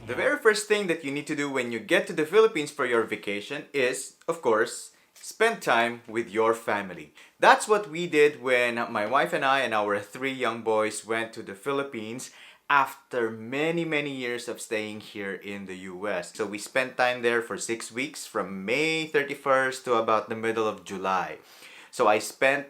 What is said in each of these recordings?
The very first thing that you need to do when you get to the Philippines for your vacation is, of course, spend time with your family. That's what we did when my wife and I and our three young boys went to the Philippines after many, many years of staying here in the US. So we spent time there for 6 weeks from May 31st to about the middle of July. So I spent,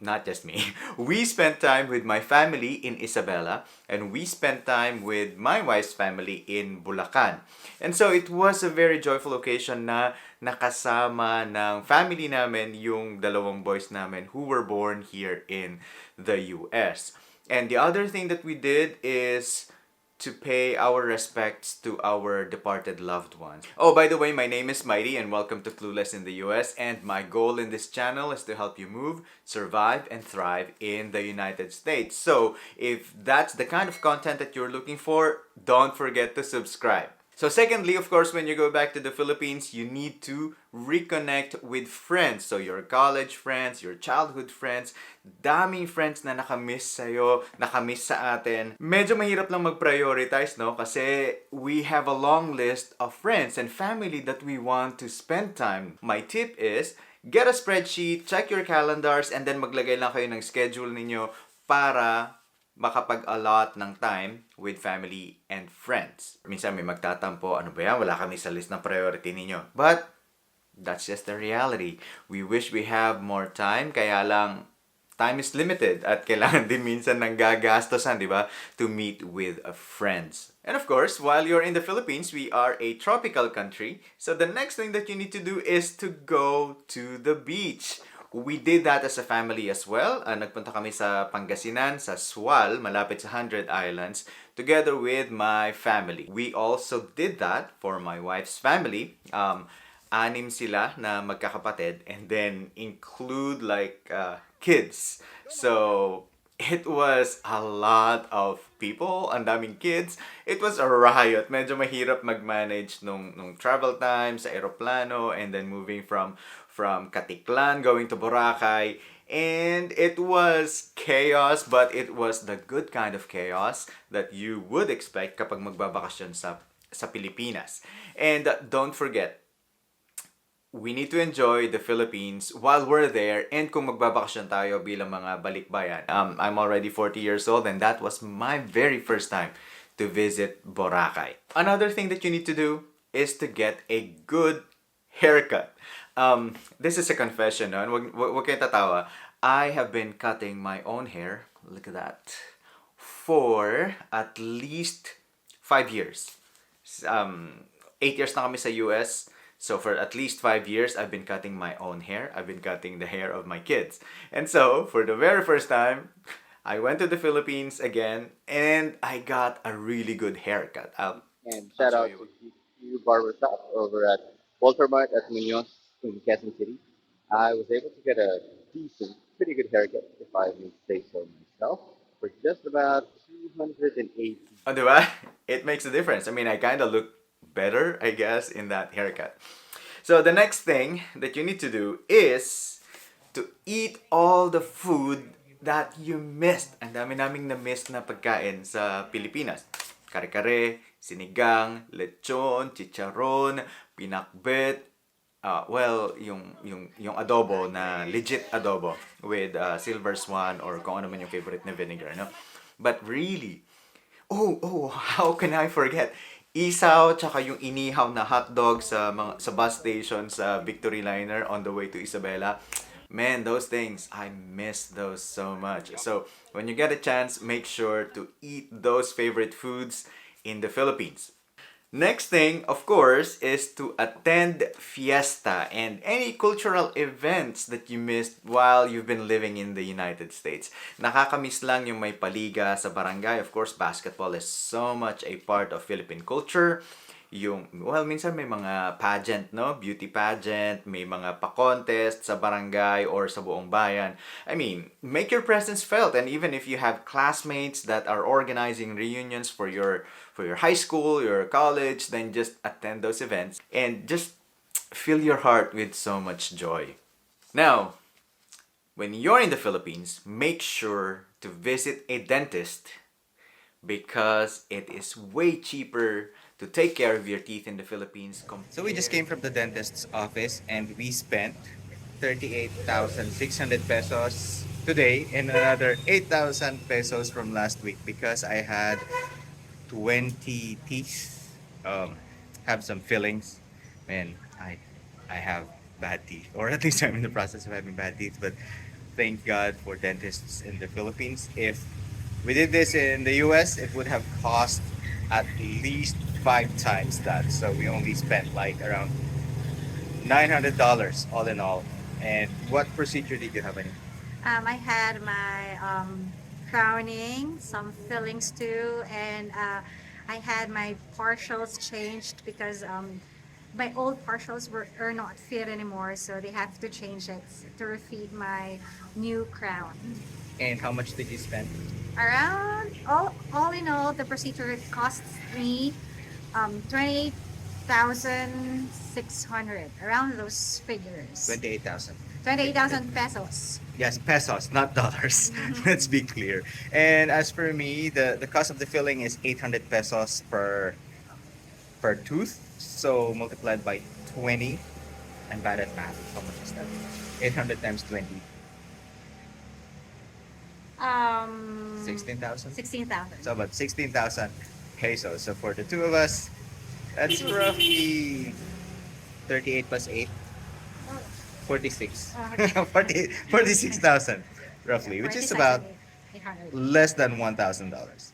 not just me, we spent time with my family in Isabela and we spent time with my wife's family in Bulacan. And so it was a very joyful occasion na nakasama ng family namin yung dalawang boys namin who were born here in the US. And the other thing that we did is to pay our respects to our departed loved ones. Oh, by the way, my name is Mighty and welcome to Clueless in the US. And my goal in this channel is to help you move, survive, and thrive in the United States. So, if that's the kind of content that you're looking for, don't forget to subscribe. So secondly, of course, when you go back to the Philippines, you need to reconnect with friends. So your college friends, your childhood friends, daming friends na nakamiss sa'yo, nakamiss sa atin. Medyo mahirap lang mag-prioritize, no? Kasi we have a long list of friends and family that we want to spend time. My tip is, get a spreadsheet, check your calendars, and then maglagay lang kayo ng schedule ninyo para makapag-allot ng time with family and friends. Minsan may magtatampo, ano ba yan? Wala kami sa list ng priority ninyo. But, that's just the reality. We wish we have more time, kaya lang, time is limited at kailangan din minsan ng gagastosan, di ba? To meet with friends. And of course, while you're in the Philippines, we are a tropical country. So the next thing that you need to do is to go to the beach. We did that as a family as well. Nagpunta kami sa Pangasinan, sa Sual, malapit sa 100 Islands, together with my family. We also did that for my wife's family. Anim sila na magkakapatid and then include like kids. So, it was a lot of people, ang daming kids. It was a riot. Medyo mahirap mag-manage nung travel time sa aeroplano and then moving from Katiklan going to Boracay. And it was chaos, but it was the good kind of chaos that you would expect kapag magbabakasyon sa Pilipinas. And don't forget, we need to enjoy the Philippines while we're there and kung magbabakasyon tayo bilang mga balikbayan. I'm already 40 years old and that was my very first time to visit Boracay. Another thing that you need to do is to get a good haircut. This is a confession, no? Wag kayong tatawa. I have been cutting my own hair, look at that, for at least 5 years. 8 years na kami sa US. So for at least 5 years, I've been cutting my own hair. I've been cutting the hair of my kids. And so, for the very first time, I went to the Philippines again, and I got a really good haircut. And I'll shout show out you. to GQ Barbershop over at Walter Mart at Munoz in Quezon City. I was able to get a decent, pretty good haircut, if I may say so myself, for just about 280. Oh, diba? It makes a difference. I mean, I kind of look better, I guess, in that haircut. So the next thing that you need to do is to eat all the food that you missed. Ang dami naming na-miss na pagkain sa Pilipinas. Kare-kare, sinigang, lechon, chicharon, pinakbet, yung adobo na legit adobo with silver swan or kung ano man yung favorite na vinegar, no? But really, how can I forget? Isaw, tsaka yung inihaw na hotdog sa bus station sa Victory Liner on the way to Isabela. Man, those things, I miss those so much. So, when you get a chance, make sure to eat those favorite foods in the Philippines. Next thing, of course, is to attend fiesta and any cultural events that you missed while you've been living in the United States. Nakakamiss lang yung may paliga sa barangay. Of course, basketball is so much a part of Philippine culture. Minsan may mga pageant, no? Beauty pageant, may mga pa-contest sa barangay or sa buong bayan. I mean, make your presence felt, and even if you have classmates that are organizing reunions for your high school, your college, then just attend those events and just fill your heart with so much joy. Now, when you're in the Philippines, make sure to visit a dentist because it is way cheaper to take care of your teeth in the Philippines. So we just came from the dentist's office and we spent 38,600 pesos today and another 8,000 pesos from last week because I had 20 teeth. Have some fillings. Man, I have bad teeth, or at least I'm in the process of having bad teeth. But thank God for dentists in the Philippines. If we did this in the US, it would have cost at least 5 times that. So we only spent like around $900 all in all. And what procedure did you have? Any? I had my crowning, some fillings too, and I had my partials changed because my old partials are not fit anymore, so they have to change it to refit my new crown. And how much did you spend? Around all in all, the procedure costs me 28,600, around those figures. 28,000. 28,000 pesos. Yes, pesos, not dollars. Let's be clear. And as for me, the cost of the filling is 800 pesos per tooth. So multiplied by 20. I'm bad at math. How much is that? 800 times 20. 16,000? 16,000. So about 16,000 pesos. So for the two of us, that's roughly 38 plus 8. 46. Okay. 46,000 roughly, which is about 800. less than $1,000.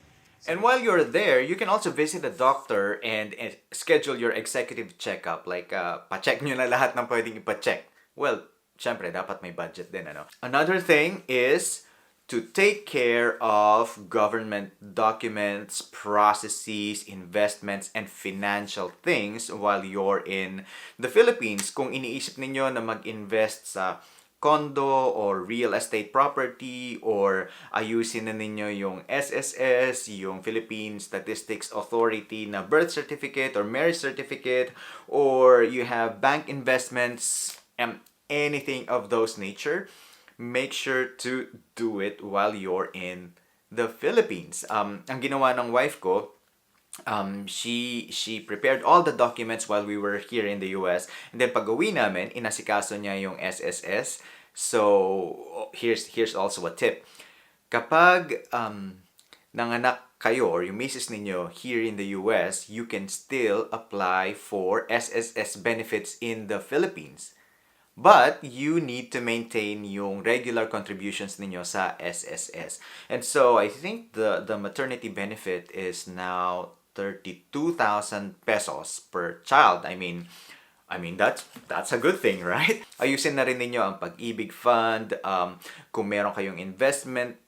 And while you're there, you can also visit a doctor and schedule your executive checkup. Like, pa-check nyo na lahat ng pwedeng ipa-check. Well, syempre, dapat may budget din, ano? Another thing is to take care of government documents, processes, investments, and financial things while you're in the Philippines. Kung iniisip ninyo na mag-invest sa condo or real estate property or ayusin na ninyo yung SSS, yung Philippine Statistics Authority na birth certificate or marriage certificate, or you have bank investments, anything of those nature, make sure to do it while you're in the Philippines. Ang ginawa ng wife ko, she prepared all the documents while we were here in the US. And then pag uwi namin, inasikaso niya yung SSS. So here's also a tip. Kapag nanganak kayo or yung misis ninyo here in the US, you can still apply for SSS benefits in the Philippines. But you need to maintain yung regular contributions ninyo sa SSS. And so I think the maternity benefit is now 32,000 pesos per child. I mean that's a good thing, right? Ayusin na rin ninyo ang pag-ibig fund. Kung meron kayong investment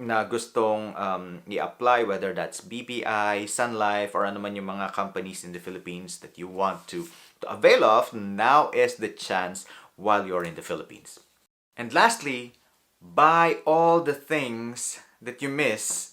na gustong i-apply, whether that's BPI, Sun Life, or ano man yung mga companies in the Philippines that you want to avail of, now is the chance while you're in the Philippines. And lastly, buy all the things that you miss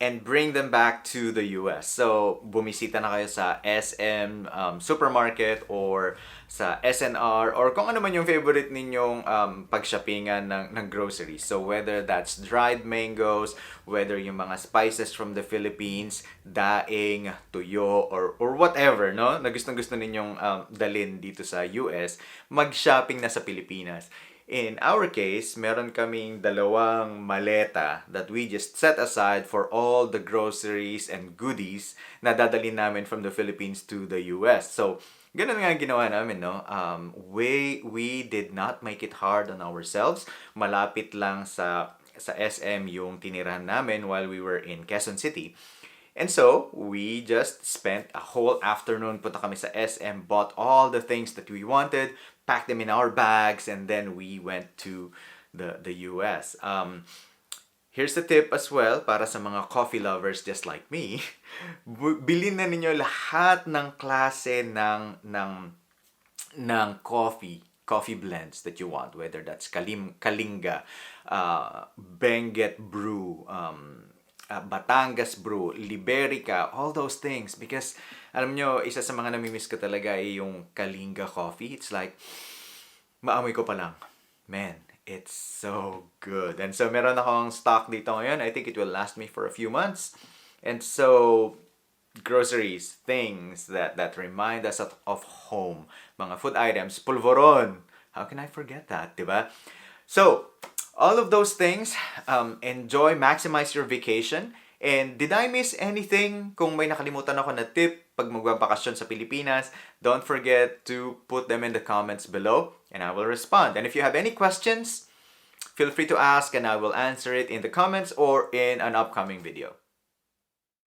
and bring them back to the US. So, bumisita na kayo sa SM supermarket or sa SNR or kung ano man yung favorite ninyong pagshoppingan ng groceries. So, whether that's dried mangoes, whether yung mga spices from the Philippines, daing, tuyo, or whatever, no? Na gustong-gusto ninyong dalhin dito sa US, mag-shopping na sa Pilipinas. In our case, meron kaming dalawang maleta that we just set aside for all the groceries and goodies na dadalhin namin from the Philippines to the US. So, ganun nga ginawa namin, no? We did not make it hard on ourselves. Malapit lang sa SM yung tinirahan namin while we were in Quezon City. And so, we just spent a whole afternoon, punta kami sa SM, bought all the things that we wanted, packed them in our bags, and then we went to the US. Here's the tip as well para sa mga coffee lovers just like me. Bilhin na ninyo lahat ng klase ng coffee blends that you want, whether that's Kalinga, Benguet Brew, Batangas Brew, Liberica, all those things. Because, alam nyo, isa sa mga namimiss ko talaga ay yung Kalinga coffee. It's like, maamoy ko pa lang. Man, it's so good. And so, meron akong stock dito ngayon. I think it will last me for a few months. And so, groceries, things that remind us of home. Mga food items, pulvoron. How can I forget that, diba? So, all of those things, enjoy, maximize your vacation. And did I miss anything? Kung may nakalimutan ako na tip pag magbabakasyon sa Pilipinas, don't forget to put them in the comments below and I will respond. And if you have any questions, feel free to ask and I will answer it in the comments or in an upcoming video.